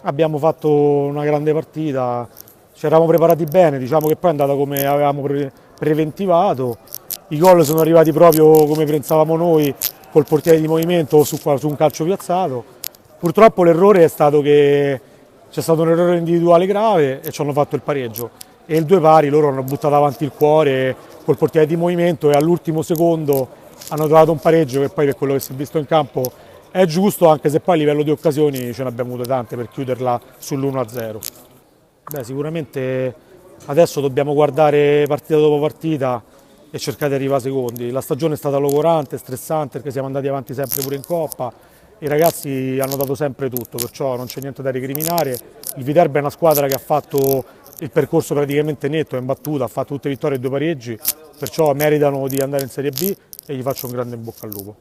Abbiamo fatto una grande partita, ci eravamo preparati bene, diciamo che poi è andata come avevamo preventivato, i gol sono arrivati proprio come pensavamo noi, col portiere di movimento su un calcio piazzato. Purtroppo l'errore è stato che c'è stato un errore individuale grave e ci hanno fatto il pareggio. E il due pari loro hanno buttato avanti il cuore col portiere di movimento e all'ultimo secondo hanno trovato un pareggio che poi per quello che si è visto in campo è giusto, anche se poi a livello di occasioni ce ne abbiamo avute tante per chiuderla sull'1-0. Beh, sicuramente adesso dobbiamo guardare partita dopo partita e cercare di arrivare secondi. La stagione è stata logorante, stressante perché siamo andati avanti sempre pure in Coppa. I ragazzi hanno dato sempre tutto, perciò non c'è niente da recriminare. Il Viterbo è una squadra che ha fatto il percorso praticamente netto, è imbattuta, ha fatto tutte vittorie e due pareggi, perciò meritano di andare in Serie B e gli faccio un grande in bocca al lupo.